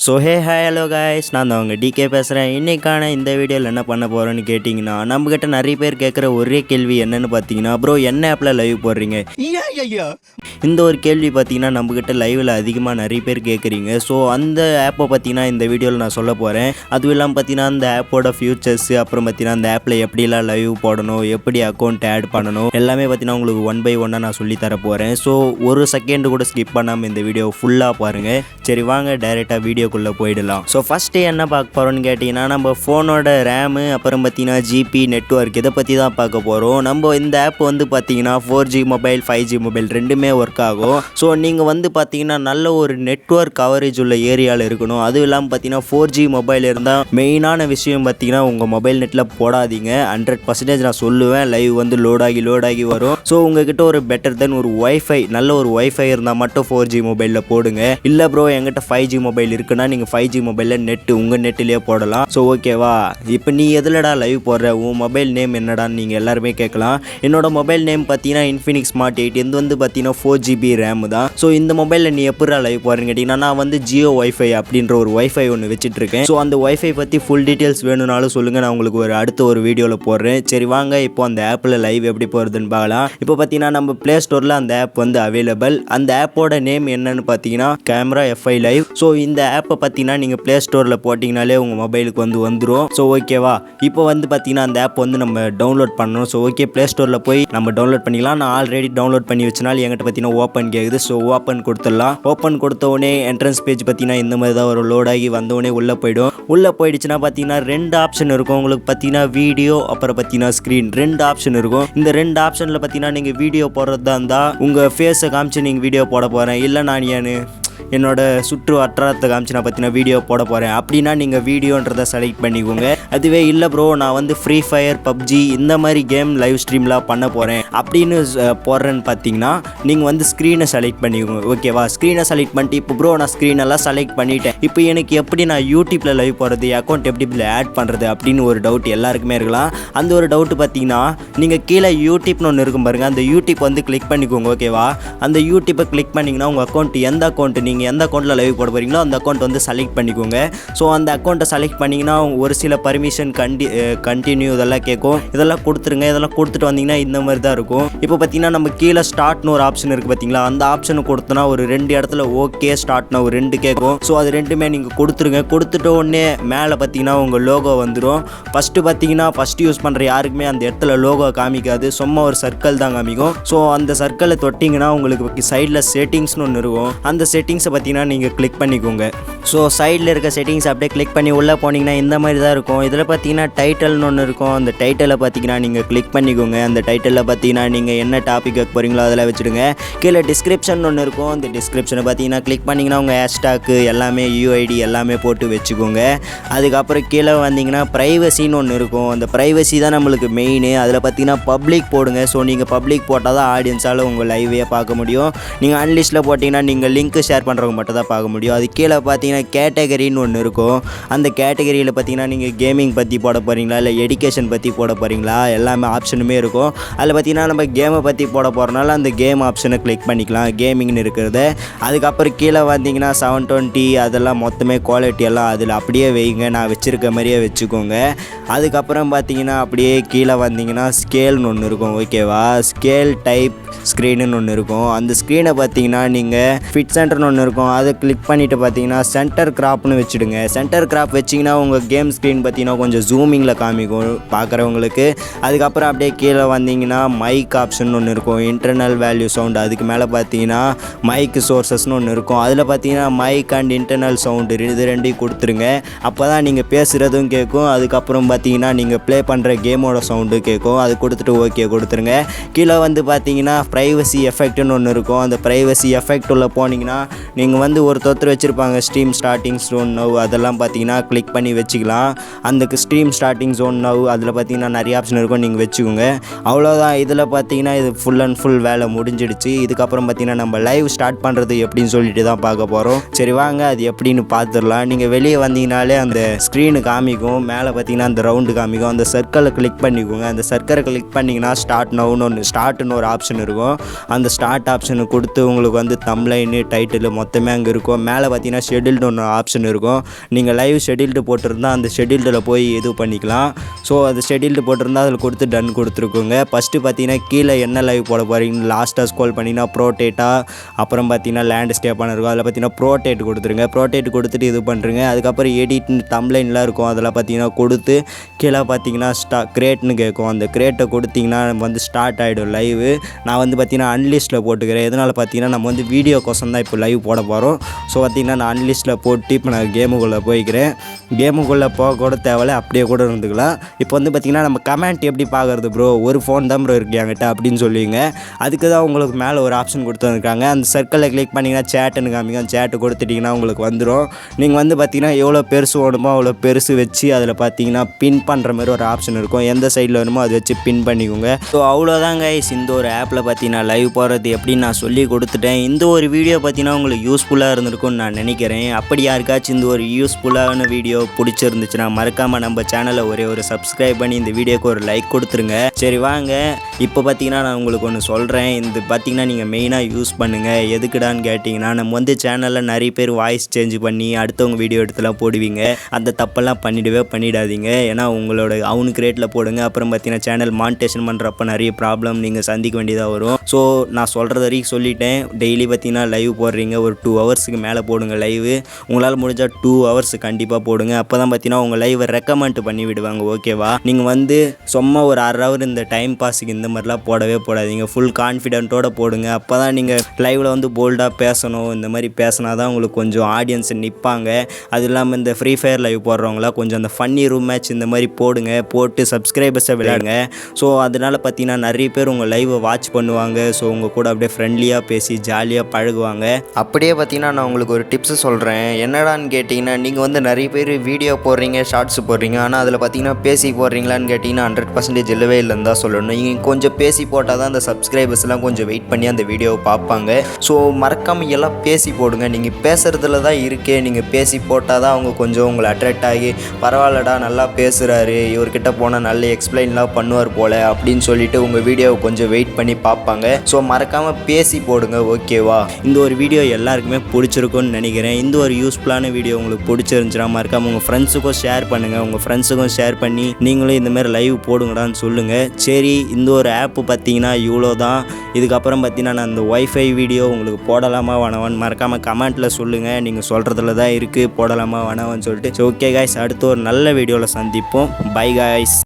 So hi hello guys, நான் தான் அவங்க டிகே பேசுகிறேன். இன்றைக்கான இந்த வீடியோவில் என்ன பண்ண போகிறோன்னு கேட்டிங்கன்னா, நம்மக்கிட்ட நிறைய பேர் கேட்குற ஒரே கேள்வி என்னென்னு பார்த்தீங்கன்னா, ப்ரோ என்ன ஆப்பில் லைவ் போடுறீங்க? இந்த ஒரு கேள்வி பார்த்தீங்கன்னா நம்மக்கிட்ட லைவில் அதிகமாக நிறைய பேர் கேட்குறீங்க. ஸோ அந்த ஆப்பை பார்த்தீங்கன்னா இந்த வீடியோவில் நான் சொல்ல போகிறேன். அதுவும் இல்லாமல் பார்த்தீங்கன்னா அந்த ஆப்போட ஃபியூச்சர்ஸு, அப்புறம் பார்த்தீங்கன்னா அந்த ஆப்பில் எப்படிலாம் லைவ் போடணும், எப்படி அக்கௌண்ட் ஆட் பண்ணணும், எல்லாமே பார்த்தீங்கன்னா உங்களுக்கு ஒன் பை ஒன்னாக நான் சொல்லி தர போகிறேன். ஸோ ஒரு செகண்ட் கூட ஸ்கிப் பண்ணாமல் இந்த வீடியோ ஃபுல்லாக பாருங்கள். சரி வாங்க டைரெக்டாக வீடியோக்குள்ளே போயிடலாம். ஸோ ஃபஸ்ட்டு என்ன பார்க்க போகிறோன்னு கேட்டிங்கன்னா, நம்ம ஃபோனோட ரேமு, அப்புறம் பார்த்தீங்கன்னா ஜிபி, நெட்ஒர்க், இதை பற்றி தான் பார்க்க போகிறோம். நம்ம இந்த ஆப் வந்து பார்த்தீங்கன்னா 4G மொபைல் 5G மொபைல் ரெண்டுமே ஒர்க் ஆகும். ஸோ நீங்கள் வந்து பார்த்தீங்கன்னா நல்ல ஒரு நெட்ஒர்க் கவரேஜ் உள்ள ஏரியாவில் இருக்கணும். அதுவும் இல்லாமல் பார்த்தீங்கன்னா 4G மொபைல் இருந்தால் மெயினான விஷயம் பார்த்தீங்கன்னா உங்கள் மொபைல் நெட்டில் போடாதீங்க. 100% நான் சொல்லுவேன், லைவ் வந்து லோடாகி வரும். ஸோ உங்ககிட்ட ஒரு பெட்டர் தென் ஒரு ஒய்ஃபை, நல்ல ஒரு ஒய்ஃபை இருந்தால் மட்டும் 4G மொபைலில் போடுங்க. இல்லை ப்ரோ என்கிட்ட 5G மொபைல் இருக்குன்னா நீங்கள் 5G மொபைலில் நெட்டு உங்கள் நெட்டிலே போடலாம். ஸோ ஓகேவா? இப்போ நீ எதுலடா லைவ் போடுற, உன் மொபைல் நேம் என்னடான்னு நீங்கள் எல்லாருமே கேட்கலாம். என்னோட மொபைல் நேம் பார்த்தீங்கன்னா இன்ஃபினிக்ஸ் ஸ்மார்ட் 8. இது வந்து பார்த்தீங்கன்னா 4GB ரேம் தான். ஸோ இந்த மொபைலில் நீ எப்படா லைவ் போடுறேன்னு கேட்டிங்கன்னா, நான் வந்து ஜியோ ஒய்ஃபை அப்படின்ற ஒரு ஒய்ஃபை ஒன்று வச்சுட்ருக்கேன். ஸோ அந்த ஒய்ஃபை பற்றி ஃபுல் டீட்டெயில்ஸ் வேணும்னாலும் சொல்லுங்கள், நான் உங்களுக்கு அடுத்த ஒரு வீடியோவில் போடுறேன். சரி வாங்க இப்போ அந்த ஆப்பில் லைவ் எப்படி போகிறதுன்னு பார்க்கலாம். இப்போ பார்த்தீங்கன்னா நம்ம ப்ளே ஸ்டோரில் அந்த ஆப் வந்து அவைலபிள். அந்த ஆப்போட நேம் என்னன்னு பார்த்தீங்கன்னா கேமரா FI லைவ். ஸோ இந்த ஆப்பை பார்த்தீங்கன்னா நீங்கள் ப்ளே ஸ்டோரில் போட்டிங்கனாலே உங்கள் மொபைலுக்கு வந்து வந்துடும். ஸோ ஓகேவா? இப்போ வந்து பார்த்தீங்கன்னா அந்த ஆப் வந்து நம்ம டவுன்லோட் பண்ணணும். ஸோ ஓகே, ப்ளே ஸ்டோரில் போய் நம்ம டவுன்லோட் பண்ணிக்கலாம். நான் ஆல்ரெடி டவுன்லோட் பண்ணி வச்சனால என்கிட்ட பார்த்தீங்கன்னா ஓப்பன் கேட்குது. ஸோ ஓப்பன் கொடுத்துடலாம். ஓப்பன் கொடுத்த உடனே என்ட்ரன்ஸ் பேஜ் பார்த்தீங்கன்னா இந்த மாதிரி தான் ஒரு லோடாகி வந்தோடனே உள்ளே போய்டும். உள்ளே போயிடுச்சுன்னா பார்த்தீங்கன்னா 2 ஆப்ஷன் இருக்கும் உங்களுக்கு. பார்த்தீங்கன்னா வீடியோ, அப்புறம் பார்த்தீங்கன்னா ஸ்க்ரீன், 2 ஆப்ஷன் இருக்கும். இந்த 2 ஆப்ஷனில் பார்த்தீங்கன்னா நீங்கள் வீடியோ போடுறதா இருந்தால் உங்கள் ஃபேஸை காமிச்சு நீங்கள் வீடியோ போட போகிறேன், இல்லை நான் என்னோட சுற்று வட்டாரத்தை காமிச்சு நான் பார்த்தீங்கன்னா வீடியோ போட போகிறேன் அப்படின்னா நீங்கள் வீடியோன்றதை செலக்ட் பண்ணிக்கோங்க. அதுவே இல்லை ப்ரோ நான் வந்து ஃப்ரீ ஃபயர், பப்ஜி இந்த மாதிரி கேம் லைவ் ஸ்ட்ரீம்லாம் பண்ண போகிறேன் அப்படின்னு போடுறேன்னு பார்த்தீங்கன்னா நீங்கள் வந்து ஸ்க்ரீனை செலக்ட் பண்ணிக்கோங்க. ஓகேவா? ஸ்க்ரீனை செலக்ட் பண்ணிட்டு இப்போ ப்ரோ நான் ஸ்க்ரீனெல்லாம் செலக்ட் பண்ணிவிட்டேன், இப்போ எனக்கு எப்படி நான் யூடியூப்பில் லைவ் போடுறது, அக்கௌண்ட் எப்படி ஆட் பண்ணுறது அப்படின்னு ஒரு டவுட் எல்லாருக்குமே இருக்கலாம். அந்த ஒரு டவுட்டு பார்த்தீங்கன்னா நீங்கள் கீழே யூடியூப்னு ஒன்று இருக்கும் பாருங்கள், அந்த யூடியூப் வந்து கிளிக் பண்ணிக்கோங்க. ஓகேவா? அந்த யூடியூப்பை கிளிக் பண்ணிங்கன்னா உங்கள் அக்கௌண்ட் எந்த அக்கௌண்ட் நீங்கள் எந்த அக்கௌண்ட்டில் லைவ் போட போகிறீங்களோ அந்த அக்கௌண்ட் வந்து செலக்ட் பண்ணிக்கோங்க. ஸோ அந்த அக்கௌண்ட்டை செலக்ட் பண்ணிங்கன்னா ஒரு சில பர்மிஷன் கண்டினியூ இதெல்லாம் கேட்கும். இதெல்லாம் கொடுத்துருங்க. இதெல்லாம் கொடுத்துட்டு வந்தீங்கன்னா இந்த மாதிரி தான் இருக்கும். இப்போ பார்த்தீங்கன்னா நம்ம கீழே ஸ்டார்ட்னு ஒரு ஆப்ஷன் இருக்குது பார்த்தீங்களா, அந்த ஆப்ஷனை கொடுத்தோன்னா ஒரு 2 இடத்துல ஓகே ஸ்டார்ட்னா ஒரு 2 கேட்கும். ஸோ அது ரெண்டுமே நீங்கள் கொடுத்துருங்க. கொடுத்துட்ட உடனே மேலே பார்த்தீங்கன்னா உங்கள் லோகோ வந்துடும். ஃபஸ்ட்டு யூஸ் பண்ணுற யாருக்குமே அந்த இடத்துல லோகோ காமிக்காது, சும்மா ஒரு சர்க்கிள் தான் காமிக்கும். ஸோ அந்த சர்க்கிளை தொட்டிங்கன்னா உங்களுக்கு சைடில் செட்டிங்ஸ்னு ஒன்று இருக்கும். அந்த செட்டிங்ஸை பார்த்தீங்கன்னா நீங்கள் கிளிக் பண்ணிக்கோங்க. ஸோ சைடில் இருக்க செட்டிங்ஸ் அப்படியே கிளிக் பண்ணி உள்ளே போனீங்கன்னா இந்த மாதிரி தான் இருக்கும். இதில் பார்த்தீங்கன்னா டைட்டில்னு ஒன்று இருக்கும். அந்த டைட்டிலை பார்த்தீங்கன்னா நீங்கள் கிளிக் பண்ணிக்கோங்க. அந்த டைட்டிலில் பார்த்தீங்கன்னா நீங்கள் என்ன டாபிக் வைக்க போகிறீங்களோ அதில் வச்சுடுங்க. கீழே டிஸ்கிரிப்ஷன் ஒன்று இருக்கும். அந்த டிஸ்கிரிப்ஷனை பார்த்தீங்கன்னா கிளிக் பண்ணிங்கன்னா உங்கள் ஹேஷ்டாக்கு எல்லாமே UID எல்லாமே போட்டு வச்சுக்கோங்க. அதுக்கப்புறம் கீழே வந்தீங்கன்னா ப்ரைவசின்னு ஒன்று இருக்கும். அந்த ப்ரைவசி தான் நம்மளுக்கு மெயின். அதில் பார்த்தீங்கன்னா பப்ளிக் போடுங்க. ஸோ நீங்கள் பப்ளிக் போட்டால் தான் ஆடியன்ஸால் உங்கள் லைவே பார்க்க முடியும். நீங்கள் அன்லிஸ்ட்டில் போட்டிங்கன்னா நீங்கள் லிங்க் ஷேர் பண்ணுறவங்க மட்டும் தான் பார்க்க முடியும். அது கீழே பார்த்தீங்கன்னா கேட்டகரின்னு ஒன்று இருக்கும். அந்த கேட்டகரியில் பார்த்தீங்கன்னா நீங்கள் கேமிங் பற்றி போட போகிறீங்களா, இல்லை எஜுகேஷன் பற்றி போட போகிறீங்களா, எல்லாமே ஆப்ஷனுமே இருக்கும். அதில் பார்த்தீங்கன்னா நம்ம கேமை பற்றி போட போகிறனால அந்த கேம் ஆப்ஷனை கிளிக் பண்ணிக்கலாம், கேமிங்னு இருக்கிறது. அதுக்கப்புறம் கீழே வந்தீங்கன்னா 720 அதெல்லாம் மொத்தமே குவாலிட்டி எல்லாம் அதில் அப்படியே வைங்க, நான் வச்சுருக்க மாதிரியே வச்சுக்கோங்க. அதுக்கப்புறம் பார்த்தீங்கன்னா அப்படியே கீழே வந்தீங்கன்னா ஸ்கேல்னு ஒன்று இருக்கும். ஓகேவா? ஸ்கேல் டைப் ஸ்க்ரீனுன்னு ஒன்று இருக்கும். அந்த ஸ்க்ரீனை பார்த்தீங்கன்னா நீங்கள் ஃபிட் சென்டர்னு ஒன்று இருக்கும். அதை கிளிக் பண்ணிவிட்டு பார்த்தீங்கன்னா சென்டர் கிராப்னு வச்சுடுங்க. சென்டர் கிராப் வச்சிங்கன்னா உங்கள் கேம் ஸ்க்ரீன் பார்த்தீங்கன்னா கொஞ்சம் ஜூமிங்கில் காமிக்கும் பார்க்குறவங்களுக்கு. அதுக்கப்புறம் அப்படியே கீழே வந்தீங்கன்னா மைக் ஆப்ஷன் ஒன்று இருக்கும், இன்டர்னல் வேல்யூ சவுண்டு. அதுக்கு மேலே பார்த்தீங்கன்னா மைக் சோர்சஸ்னு ஒன்று இருக்கும். அதில் பார்த்தீங்கன்னா மைக் அண்ட் இன்டர்னல் சவுண்டு இது ரெண்டையும் கொடுத்துருங்க. அப்போ தான் நீங்கள் பேசுகிறதும் கேட்கும். அதுக்கப்புறம் பார்த்தீங்கன்னா நீங்கள் ப்ளே பண்ணுற கேமோட சவுண்டு கேட்கும். அது கொடுத்துட்டு ஓகே கொடுத்துருங்க. கீழே வந்து பார்த்தீங்கன்னா ப்ரைவசி எஃபெக்ட்னு ஒன்று இருக்கும். அந்த ப்ரைவசி எஃபெக்ட் உள்ள போனீங்கன்னா நீங்கள் வந்து ஒரு தொத்தர் வச்சுருப்பாங்க, ஸ்ட்ரீம் ஸ்டார்டிங் ஸ்டோன் நவ், அதெல்லாம் பார்த்தீங்கன்னா கிளிக் பண்ணி வச்சுக்கலாம். அந்த ஸ்ட்ரீம் ஸ்டார்டிங் ஜோன் நவ் அதில் பார்த்தீங்கன்னா நிறைய ஆப்ஷன் இருக்கும், நீங்கள் வச்சுக்கோங்க. அவ்வளோதான். இதில் பார்த்தீங்கன்னா இது ஃபுல் அண்ட் ஃபுல் வேலை முடிஞ்சிடுச்சு. இதுக்கப்புறம் பார்த்தீங்கன்னா நம்ம லைவ் ஸ்டார்ட் பண்ணுறது எப்படின்னு சொல்லிட்டு தான் பார்க்க போகிறோம். சரி வாங்க அது எப்படின்னு பார்த்துடலாம். நீங்கள் வெளியே வந்தீங்கனாலே அந்த ஸ்க்ரீனு காமிக்கும், மேலே பார்த்தீங்கன்னா அந்த ரவுண்டு காமிக்கும். அந்த சர்க்கிளை கிளிக் பண்ணிக்கோங்க. அந்த சர்க்கிளை கிளிக் பண்ணிங்கன்னா ஸ்டார்ட்னு ஒரு ஆப்ஷன் இருக்கும். அந்த ஸ்டார்ட் ஆப்ஷனை கொடுத்து உங்களுக்கு வந்து தம்ப்லைனு டைட்டில் மொத்தமே அங்கே இருக்கும். மேலே பார்த்தீங்கன்னா ஷெட்யூல்டு ஒன்று ஆப்ஷன் இருக்கும். நீங்கள் லைவ் ஷெட்யூல்டு போட்டிருந்தால் அந்த ஷெட்யூல்டில் போய் இது பண்ணிக்கலாம். ஸோ அது ஷெட்யூல்டு போட்டிருந்தால் அதில் கொடுத்து டன் கொடுத்துருக்குங்க. ஃபஸ்ட்டு பார்த்தீங்கன்னா கீழே என்ன லைவ் போட போகிறீங்கன்னு லாஸ்ட்டாக ஸ்க்ரோல் பண்ணிங்கன்னா ப்ரோடேட்டா, அப்புறம் பார்த்தீங்கன்னா லேண்ட்ஸ்கேப்பான இருக்கும். அதில் பார்த்தீங்கன்னா ப்ரோடேட் கொடுத்துருங்க. ப்ரோடேட் கொடுத்துட்டு இது பண்ணுறீங்க. அதுக்கப்புறம் எடிட்னு தம்ப்லைன்லாம் இருக்கும், அதெல்லாம் பார்த்தீங்கன்னா கொடுத்து கீழே பார்த்தீங்கன்னா கிரேட்னு கேட்கும். அந்த கிரேட்டை கொடுத்தீங்கன்னா வந்து ஸ்டார்ட் ஆகிடும் லைவு. நான் வந்து பார்த்தீங்கன்னா அன்லிஸ்ட்டில் போட்டுக்கிறேன். எதனால் பார்த்தீங்கன்னா நம்ம வந்து வீடியோ கோசம் தான் இப்போ லைவ் போட போகிறோம். ஸோ பார்த்தீங்கன்னா நான் அன்லிஸ்ட்டில் போட்டு இப்போ நான் கேமுக்குள்ளே போய்க்கிறேன். கேமுக்குள்ளே போக கூட தேவையில்ல, அப்படியே கூட இருந்துக்கலாம். இப்போ வந்து பார்த்தீங்கன்னா நம்ம கமெண்ட் எப்படி பார்க்குறது ப்ரோ, ஒரு ஃபோன் தான் ப்ரோ இருக்கு என்கிட்ட அப்படின்னு சொல்லுவீங்க. அதுக்கு தான் உங்களுக்கு மேலே ஒரு ஆப்ஷன் கொடுத்துருக்காங்க. அந்த சர்க்கிளை கிளிக் பண்ணிங்கன்னா சேட்டுன்னு காமிக்கும். சேட்டு கொடுத்துட்டிங்கன்னா உங்களுக்கு வந்துடும். நீங்கள் வந்து பார்த்தீங்கன்னா எவ்வளோ பெருசு வேணுமோ அவ்வளோ பெருசு வச்சு அதில் பார்த்தீங்கன்னா பின் பண்ணுற மாதிரி ஒரு ஆப்ஷன் இருக்கும். எந்த சைடில் வேணுமோ அதை வச்சு பின் பண்ணிக்கோங்க. ஸோ அவ்வளோதாங்க கைஸ். இந்த ஒரு ஆப்பில் பார்த்தீங்கன்னா லைவ் போகிறது எப்படின்னு நான் சொல்லி கொடுத்துட்டேன். இந்த ஒரு வீடியோ பார்த்தீங்கன்னா உங்களுக்கு யூஸ்ஃபுல்லாக இருந்திருக்கும்னு நான் நினைக்கிறேன். அப்படி யாருக்காச்சும் இந்த ஒரு யூஸ்ஃபுல்லான வீடியோ பிடிச்சிருந்துச்சுன்னா மறக்காமல் நம்ம சேனலை ஒரே ஒரு சப்ஸ்கிரைப் பண்ணி இந்த வீடியோக்கு ஒரு லைக் கொடுத்துருங்க. சரி வாங்க, இப்போ பார்த்தீங்கன்னா நான் உங்களுக்கு ஒன்று சொல்கிறேன். இந்த பார்த்தீங்கன்னா நீங்கள் மெயினாக யூஸ் பண்ணுங்கள். எதுக்குடான்னு கேட்டிங்கன்னா, நம்ம வந்து சேனலில் நிறைய பேர் வாய்ஸ் சேஞ்ச் பண்ணி அடுத்தவங்க வீடியோ எடுத்துலாம் போடுவீங்க. அந்த தப்பெல்லாம் பண்ணிடாதீங்க. ஏன்னா உங்களோட அவனுக்கு ரேட்டில் போடுங்க. அப்புறம் பார்த்தீங்கன்னா சேனல் மானிட்டேஷன் பண்ணுறப்ப நிறைய ப்ராப்ளம் நீங்கள் சந்திக்க வேண்டியதாக வரும். ஸோ நான் சொல்கிறது வரைக்கும் சொல்லிட்டேன். டெய்லி பார்த்தீங்கன்னா லைவ் போடுறீங்க, ஒரு 2 ஹவர்ஸுக்கு மேலே போடுங்க லைவு. உங்களால் முடிஞ்சால் 2 ஹவர்ஸ் கண்டிப்பாக போடுங்க. அப்போ தான் பார்த்தீங்கன்னா உங்கள் லைவை ரெக்கமெண்ட் பண்ணி விடுவாங்க. ஓகேவா? நீங்கள் வந்து சும்மா ஒரு 1/2 ஹவர் இந்த டைம் பாஸுக்கு இந்த மாதிரிலாம் போடவே போடாதீங்க. ஃபுல் கான்ஃபிடென்ட்டோடு போடுங்க. அப்போ தான் நீங்கள் லைவில் வந்து போல்டாக பேசணும். இந்த மாதிரி பேசினா தான் உங்களுக்கு கொஞ்சம் ஆடியன்ஸ் நிற்பாங்க. அது இல்லாமல் இந்த ஃப்ரீ ஃபயர் லைவ் போடுறவங்களாம் கொஞ்சம் அந்த ஃபன்னி ரூம் மேட்ச் இந்த மாதிரி போட்டு சப்ஸ்கிரைபர்ஸை விளையாடுங்க. ஸோ அதனால் பார்த்தீங்கன்னா நிறைய பேர் உங்கள் லைவை வாட்ச் பண்ணுவாங்க. ஸோ உங்கள் கூட அப்படியே ஃப்ரெண்ட்லியாக பேசி ஜாலியாக பழகுவாங்க. அப்படியே பார்த்தீங்கன்னா நான் உங்களுக்கு ஒரு டிப்ஸு சொல்கிறேன். என்னடான்னு கேட்டிங்கன்னா, நீங்கள் வந்து நிறைய பேர் வீடியோ போடுறீங்க, ஷார்ட்ஸ் போடுறீங்க, ஆனால் அதில் பார்த்தீங்கன்னா பேசி போடுறீங்களான்னு கேட்டிங்கன்னா 100% இல்லவே இல்லைன்னு தான் சொல்லணும். நீங்கள் கொஞ்சம் பேசி போட்டால் தான் அந்த சப்ஸ்கிரைபர்ஸ்லாம் கொஞ்சம் வெயிட் பண்ணி அந்த வீடியோவை பார்ப்பாங்க. ஸோ மறக்காமல் எல்லாம் பேசி போடுங்க. நீங்கள் பேசுகிறதுல தான் இருக்கே. நீங்கள் பேசி போட்டால் தான் அவங்க கொஞ்சம் உங்களை அட்ராக்ட் ஆகி பரவாயில்லடா நல்லா பேசுகிறாரு, இவர்கிட்ட போனால் நல்ல எக்ஸ்பிளைன்லாம் பண்ணுவார் போல் அப்படின்னு சொல்லிட்டு உங்கள் வீடியோவை கொஞ்சம் வெயிட் பண்ணி பார்ப்பாங்க. ஸோ மறக்காமல் பேசி போடுங்க. ஓகேவா? இந்த ஒரு வீடியோ எல்லாருக்குமே பிடிச்சிருக்கும்னு நினைக்கிறேன். இந்த ஒரு யூஸ்ஃபுல்லான வீடியோ உங்களுக்கு பிடிச்சிருந்துச்சுன்னா மறக்காமல் உங்கள் ஃப்ரெண்ட்ஸுக்கும் ஷேர் பண்ணுங்கள். உங்கள் ஃப்ரெண்ட்ஸுக்கும் ஷேர் பண்ணி நீங்களும் இந்தமாதிரி லைவ் போடுங்கடான்னு சொல்லுங்கள். சரி, இந்த ஒரு ஆப்பு பார்த்தீங்கன்னா இவ்வளோ தான். இதுக்கப்புறம் பார்த்தீங்கன்னா நான் இந்த ஒய்ஃபை வீடியோ உங்களுக்கு போடலாமா வேணாமான்னு மறக்காமல் கமெண்ட்டில் சொல்லுங்கள். நீங்கள் சொல்கிறதுல தான் இருக்குது போடலாமா வேணாமான்னு சொல்லிட்டு. ஸோ ஓகே காய்ஸ், அடுத்து ஒரு நல்ல வீடியோவில் சந்திப்போம். By guys.